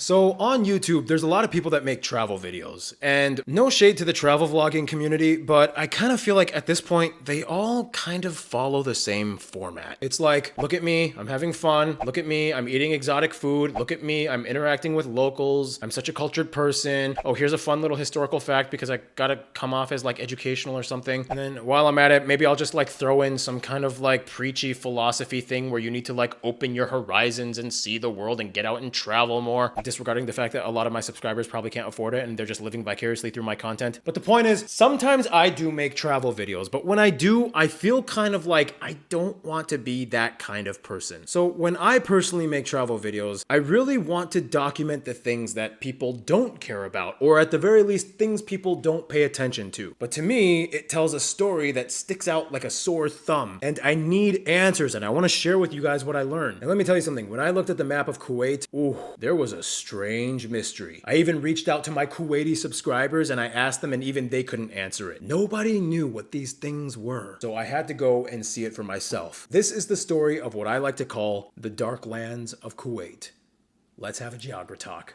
So on YouTube, there's a lot of people that make travel videos, and no shade to the travel vlogging community, but I kind of feel like at this point, they all kind of follow the same format. It's like, look at me, I'm having fun. Look at me, I'm eating exotic food. Look at me, I'm interacting with locals. I'm such a cultured person. Oh, here's a fun little historical fact because I gotta come off as like educational or something. And then while I'm at it, maybe I'll just like throw in some kind of like preachy philosophy thing where you need to like open your horizons and see the world and get out and travel more. Disregarding the fact that a lot of my subscribers probably can't afford it and they're just living vicariously through my content. But the point is, sometimes I do make travel videos, but when I do, I feel kind of like I don't want to be that kind of person. So when I personally make travel videos, I really want to document the things that people don't care about, or at the very least, things people don't pay attention to. But to me, it tells a story that sticks out like a sore thumb, and I need answers, and I want to share with you guys what I learned. And let me tell you something, when I looked at the map of Kuwait, there was a strange mystery. I even reached out to my Kuwaiti subscribers and I asked them, and even they couldn't answer it. Nobody knew what these things were. So I had to go and see it for myself. This is the story of what I like to call the dark lands of Kuwait. Let's have a geography talk.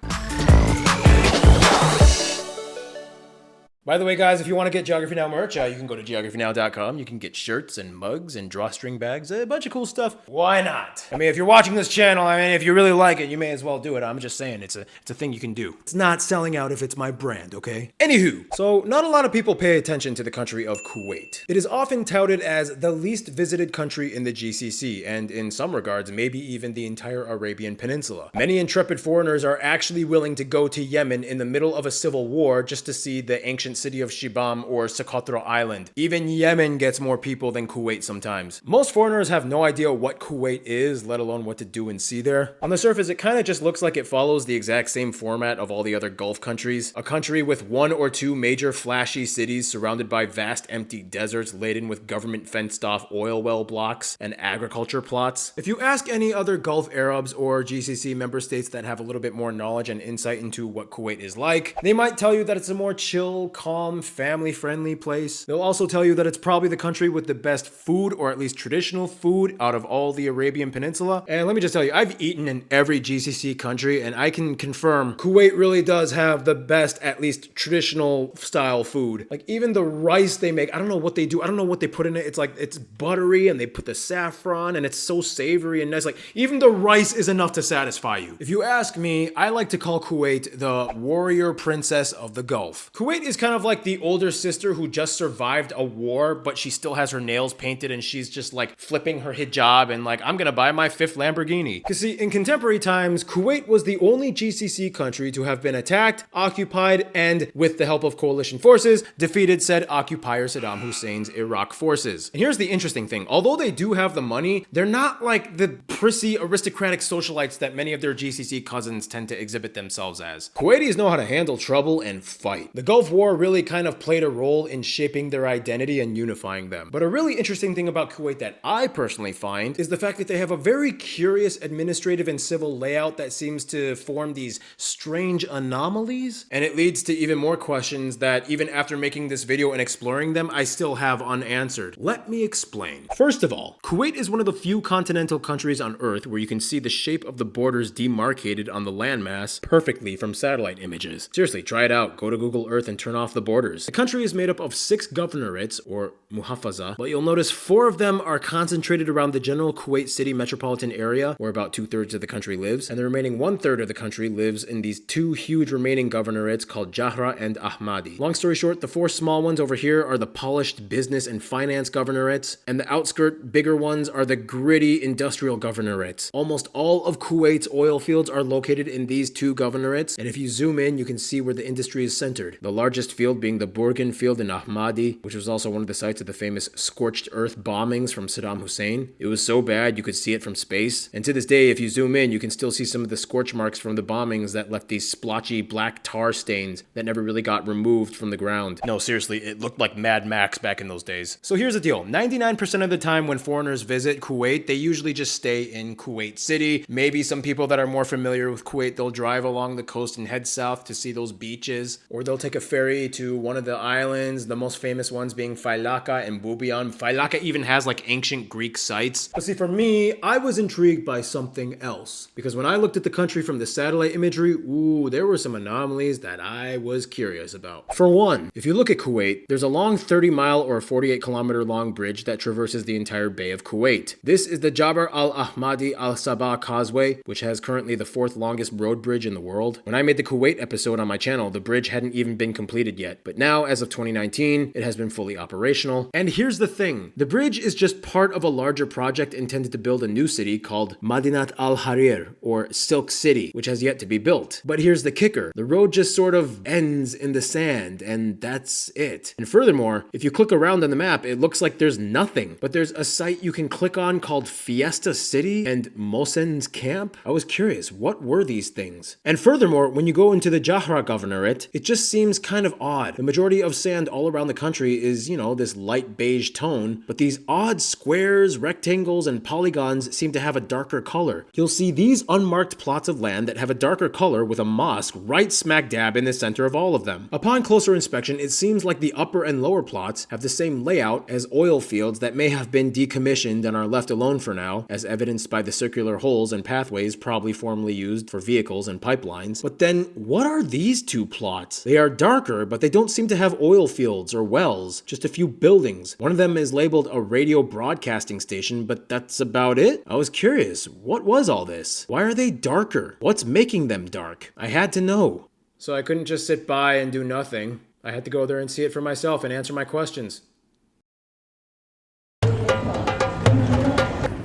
By the way, guys, if you want to get Geography Now merch, you can go to geographynow.com. You can get shirts and mugs and drawstring bags, a bunch of cool stuff. Why not? I mean, if you're watching this channel, I mean, if you really like it, you may as well do it. I'm just saying, it's a thing you can do. It's not selling out if it's my brand, okay? Anywho, so not a lot of people pay attention to the country of Kuwait. It is often touted as the least visited country in the GCC, and in some regards, maybe even the entire Arabian Peninsula. Many intrepid foreigners are actually willing to go to Yemen in the middle of a civil war just to see the ancient city of Shibam or Socotra Island. Even Yemen gets more people than Kuwait sometimes. Most foreigners have no idea what Kuwait is, let alone what to do and see there. On the surface, it kind of just looks like it follows the exact same format of all the other Gulf countries. A country with one or two major flashy cities surrounded by vast empty deserts laden with government fenced off oil well blocks and agriculture plots. If you ask any other Gulf Arabs or GCC member states that have a little bit more knowledge and insight into what Kuwait is like, they might tell you that it's a more chill, calm, family-friendly place. They'll also tell you that it's probably the country with the best food, or at least traditional food, out of all the Arabian Peninsula. And let me just tell you, I've eaten in every GCC country, and I can confirm Kuwait really does have the best, at least traditional style food. Like even the rice they make, I don't know what they do. I don't know what they put in it. It's like, it's buttery and they put the saffron and it's so savory and nice. Like even the rice is enough to satisfy you. If you ask me, I like to call Kuwait the warrior princess of the Gulf. Kuwait is kind of like the older sister who just survived a war, but she still has her nails painted and she's just like flipping her hijab and like, I'm gonna buy my 5th Lamborghini. Cause see, in contemporary times, Kuwait was the only GCC country to have been attacked, occupied, and with the help of coalition forces, defeated said occupier Saddam Hussein's Iraq forces. And here's the interesting thing. Although they do have the money, they're not like the prissy aristocratic socialites that many of their GCC cousins tend to exhibit themselves as. Kuwaitis know how to handle trouble and fight. The Gulf War really kind of played a role in shaping their identity and unifying them. But a really interesting thing about Kuwait that I personally find is the fact that they have a very curious administrative and civil layout that seems to form these strange anomalies. And it leads to even more questions that even after making this video and exploring them, I still have unanswered. Let me explain. First of all, Kuwait is one of the few continental countries on Earth where you can see the shape of the borders demarcated on the landmass perfectly from satellite images. Seriously, try it out. Go to Google Earth and turn off the borders. The country is made up of 6 governorates, or muhafaza, but you'll notice 4 of them are concentrated around the general Kuwait City metropolitan area, where about 2/3 of the country lives, and the remaining 1/3 of the country lives in these 2 huge remaining governorates called Jahra and Ahmadi. Long story short, the 4 small ones over here are the polished business and finance governorates, and the outskirt bigger ones are the gritty industrial governorates. Almost all of Kuwait's oil fields are located in these 2 governorates, and if you zoom in, you can see where the industry is centered. The largest field being the Burgan field in Ahmadi, which was also one of the sites of the famous scorched earth bombings from Saddam Hussein. It was so bad you could see it from space. And to this day, if you zoom in, you can still see some of the scorch marks from the bombings that left these splotchy black tar stains that never really got removed from the ground. No, seriously, it looked like Mad Max back in those days. So here's the deal. 99% of the time when foreigners visit Kuwait, they usually just stay in Kuwait City. Maybe some people that are more familiar with Kuwait, they'll drive along the coast and head south to see those beaches, or they'll take a ferry ferry to one of the islands, the most famous ones being Failaka and Bubion. Failaka even has like ancient Greek sites. But see, for me, I was intrigued by something else. Because when I looked at the country from the satellite imagery, ooh, there were some anomalies that I was curious about. For one, if you look at Kuwait, there's a long 30-mile or 48-kilometer long bridge that traverses the entire Bay of Kuwait. This is the Jabr al-Ahmadi al-Sabah Causeway, which has currently the 4th longest road bridge in the world. When I made the Kuwait episode on my channel, the bridge hadn't even been completed yet, but now, as of 2019, it has been fully operational. And here's the thing, the bridge is just part of a larger project intended to build a new city called Madinat al-Harir, or Silk City, which has yet to be built. But here's the kicker, the road just sort of ends in the sand, and that's it. And furthermore, if you click around on the map, it looks like there's nothing, but there's a site you can click on called Fiesta City and Mohsen's Camp. I was curious, what were these things? And furthermore, when you go into the Jahra Governorate, it just seems kind of odd. The majority of sand all around the country is, you know, this light beige tone, but these odd squares, rectangles, and polygons seem to have a darker color. You'll see these unmarked plots of land that have a darker color with a mosque right smack dab in the center of all of them. Upon closer inspection, it seems like the upper and lower plots have the same layout as oil fields that may have been decommissioned and are left alone for now, as evidenced by the circular holes and pathways probably formerly used for vehicles and pipelines. But then, what are these two plots? They are darker, but they don't seem to have oil fields or wells, just a few buildings. One of them is labeled a radio broadcasting station, but that's about it. I was curious, what was all this? Why are they darker? What's making them dark? I had to know. So I couldn't just sit by and do nothing. I had to go there and see it for myself and answer my questions.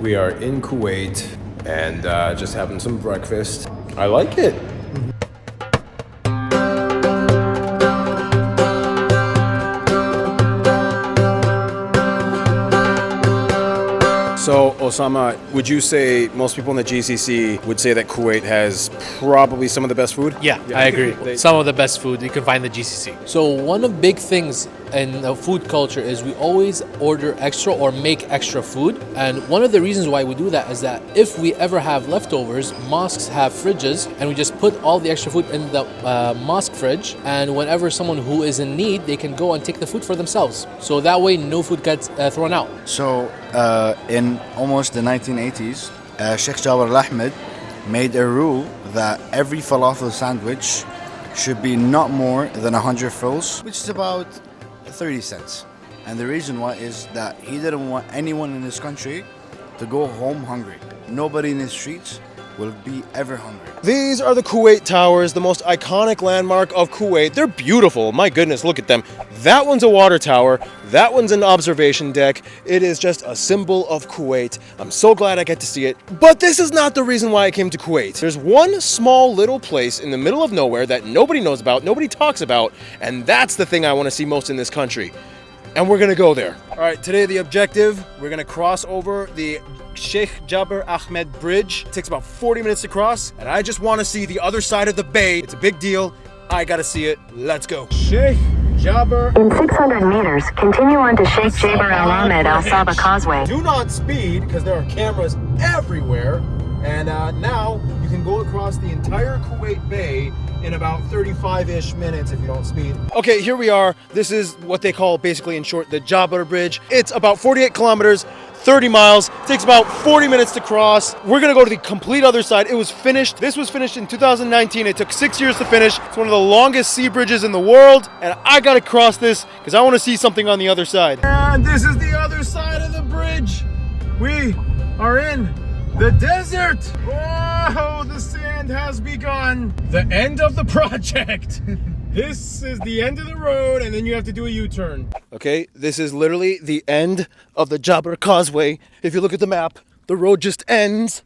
We are in Kuwait and just having some breakfast. I like it. So, Osama, would you say most people in the GCC would say that Kuwait has probably some of the best food? Yeah, I agree. Some of the best food you can find in the GCC. So one of the big things in the food culture is we always order extra or make extra food. And one of the reasons why we do that is that if we ever have leftovers, mosques have fridges and we just put all the extra food in the mosque fridge. And whenever someone who is in need, they can go and take the food for themselves. So that way no food gets thrown out. So in almost the 1980s, Sheikh Jabr al-Ahmed made a rule that every falafel sandwich should be not more than 100 fils, which is about 30 cents. And the reason why is that he didn't want anyone in this country to go home hungry. Nobody in the streets will be ever hungry. These are the Kuwait Towers, the most iconic landmark of Kuwait. They're beautiful. My goodness, look at them. That one's a water tower. That one's an observation deck. It is just a symbol of Kuwait. I'm so glad I get to see it. But this is not the reason why I came to Kuwait. There's one small little place in the middle of nowhere that nobody knows about, nobody talks about, and that's the thing I want to see most in this country. And we're gonna go there. All right, today the objective, we're gonna cross over the Sheikh Jabr Ahmed Bridge. It takes about 40 minutes to cross, and I just wanna see the other side of the bay. It's a big deal. I gotta see it. Let's go. Sheikh Jabr. In 600 meters, continue on to Sheikh Jabr Al-Ahmed Al-Sabah Causeway. Do not speed, because there are cameras everywhere. And now you can go across the entire Kuwait Bay in about 35-ish minutes if you don't speed. Okay, here we are. This is what they call, basically in short, the Jabr Bridge. It's about 48 kilometers, 30 miles. It takes about 40 minutes to cross. We're gonna go to the complete other side. It was finished. This was finished in 2019. It took 6 years to finish. It's one of the longest sea bridges in the world. And I gotta cross this because I wanna see something on the other side. And this is the other side of the bridge. We are in the desert. Whoa, the sand has begun. The end of the project. This is the end of the road, and then you have to do a U-turn. Okay, this is literally the end of the Jabr Causeway. If you look at the map, the road just ends,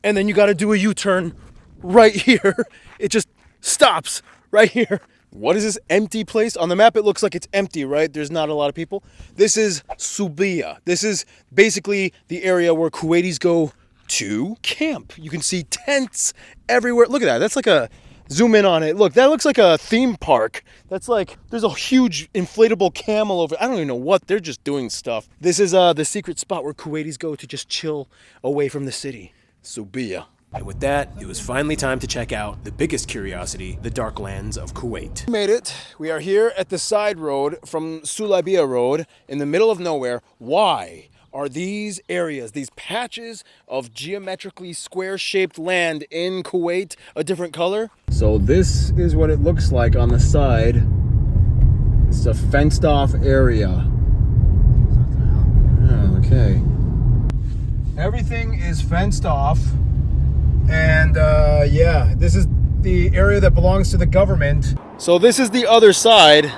and then you got to do a U-turn right here. It just stops right here. What is this empty place? On the map, it looks like it's empty, right? There's not a lot of people. This is Subiya. This is basically the area where Kuwaitis go to camp. You can see tents everywhere. Look at that. That's like a zoom in on it. Look, that looks like a theme park. That's like, there's a huge inflatable camel over. I don't even know what. They're just doing stuff. This is the secret spot where Kuwaitis go to just chill away from the city. Subiya. And with that, it was finally time to check out the biggest curiosity, the dark lands of Kuwait. We made it. We are here at the side road from Sulabia Road in the middle of nowhere. Why are these areas, these patches of geometrically square-shaped land in Kuwait a different color? So this is what it looks like on the side. It's a fenced-off area. Oh, okay. Everything is fenced off. And yeah, this is the area that belongs to the government. So this is the other side.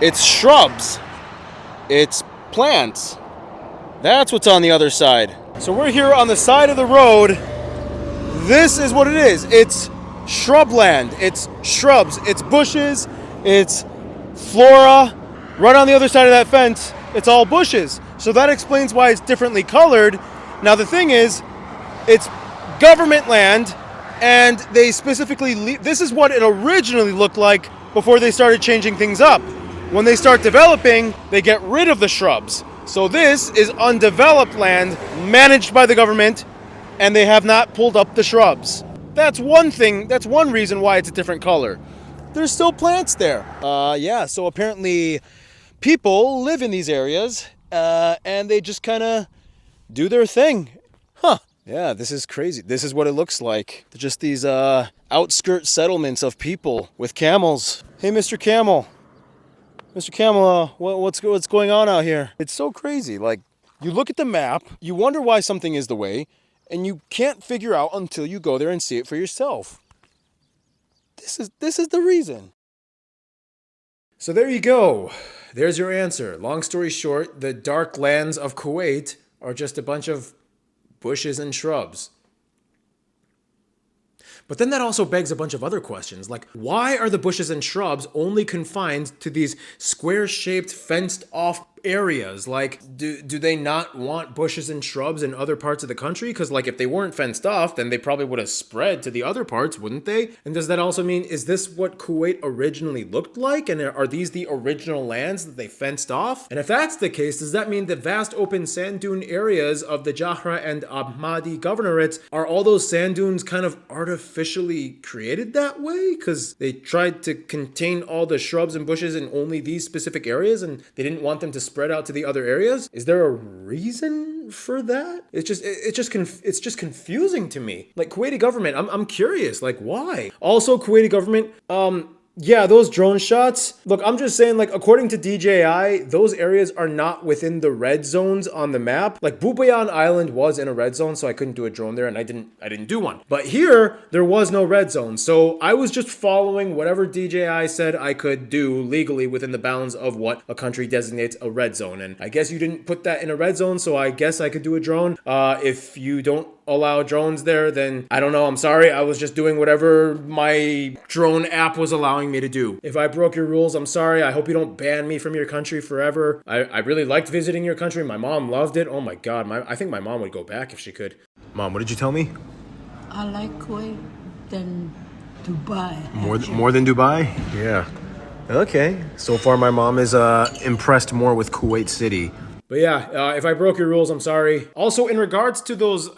It's shrubs. It's plants. That's what's on the other side. So we're here on the side of the road. This is what it is. It's shrubland. It's shrubs. It's bushes. It's flora. Right on the other side of that fence, it's all bushes. So that explains why it's differently colored. Now the thing is, it's government land, and they specifically this is what it originally looked like before they started changing things up. When they start developing, they get rid of the shrubs. So this is undeveloped land managed by the government, and they have not pulled up the shrubs. That's one thing, that's one reason why it's a different color. There's still plants there. Yeah, so apparently people live in these areas, and they just kind of do their thing. Huh. Yeah, this is crazy. This is what it looks like. Just these outskirt settlements of people with camels. Hey, Mr. Camel. Mr. Camel, what's going on out here? It's so crazy. Like, you look at the map, you wonder why something is the way, and you can't figure out until you go there and see it for yourself. This is the reason. So there you go. There's your answer. Long story short, the dark lands of Kuwait are just a bunch of bushes and shrubs. But then that also begs a bunch of other questions, like why are the bushes and shrubs only confined to these square-shaped, fenced-off areas? Like, do they not want bushes and shrubs in other parts of the country? Because, like, if they weren't fenced off, then they probably would have spread to the other parts, wouldn't they? And does that also mean, is this what Kuwait originally looked like? And are these the original lands that they fenced off? And if that's the case, does that mean the vast open sand dune areas of the Jahra and Ahmadi governorates, are all those sand dunes kind of artificially created that way? Because they tried to contain all the shrubs and bushes in only these specific areas, and they didn't want them to spread out to the other areas? Is there a reason for that? It's just confusing to me. Like, Kuwaiti government, I'm curious, like, why? Also, Kuwaiti government, yeah, those drone shots. Look, I'm just saying, like, according to DJI, those areas are not within the red zones on the map. Like, Bubayan Island was in a red zone, so I couldn't do a drone there, and I didn't do one. But here, there was no red zone, so I was just following whatever DJI said I could do legally within the bounds of what a country designates a red zone. And I guess you didn't put that in a red zone, so I guess I could do a drone. If you don't allow drones there, then I don't know, I'm sorry. I was just doing whatever my drone app was allowing me to do. If I broke your rules, I'm sorry. I hope you don't ban me from your country forever. I really liked visiting your country. My mom loved it. Oh my God. I think my mom would go back if she could. Mom, what did you tell me? I like Kuwait than Dubai. More than Dubai? Yeah. Okay. So far, my mom is impressed more with Kuwait City. But yeah, if I broke your rules, I'm sorry. Also, in regards to those,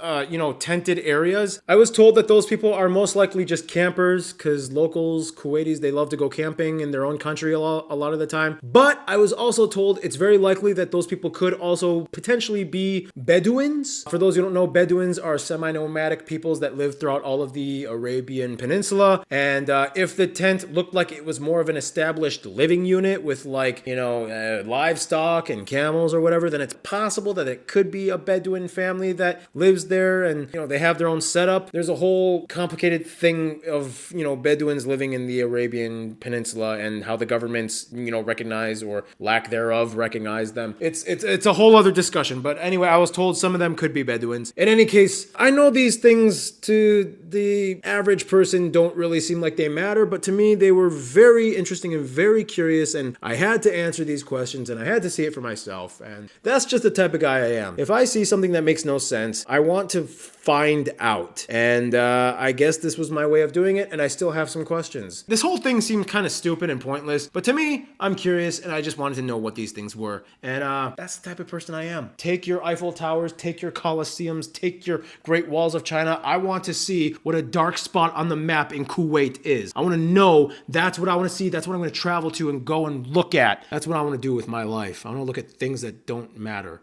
tented areas, I was told that those people are most likely just campers, because locals, Kuwaitis, they love to go camping in their own country a lot of the time. But I was also told it's very likely that those people could also potentially be Bedouins. For those who don't know, Bedouins are semi-nomadic peoples that live throughout all of the Arabian Peninsula. And if the tent looked like it was more of an established living unit with, like, livestock and camels or whatever, then it's possible that it could be a Bedouin family that lives there, and they have their own setup. There's a whole complicated thing of Bedouins living in the Arabian Peninsula and how the governments recognize or lack thereof recognize them. It's a whole other discussion. But anyway, I was told some of them could be Bedouins. In any case, I know these things to the average person don't really seem like they matter, but to me they were very interesting and very curious, and I had to answer these questions and I had to see it for myself. And that's just the type of guy I am. If I see something that makes no sense, I want to find out. And I guess this was my way of doing it, and I still have some questions. This whole thing seemed kind of stupid and pointless, but to me, I'm curious, and I just wanted to know what these things were. And that's the type of person I am. Take your Eiffel Towers, take your Colosseums, take your Great Walls of China. I want to see what a dark spot on the map in Kuwait is. I want to know. That's what I want to see. That's what I'm going to travel to and go and look at. That's what I want to do with my life. I want to look at things that don't matter.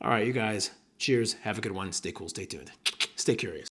All right, you guys. Cheers. Have a good one. Stay cool. Stay tuned. Stay curious.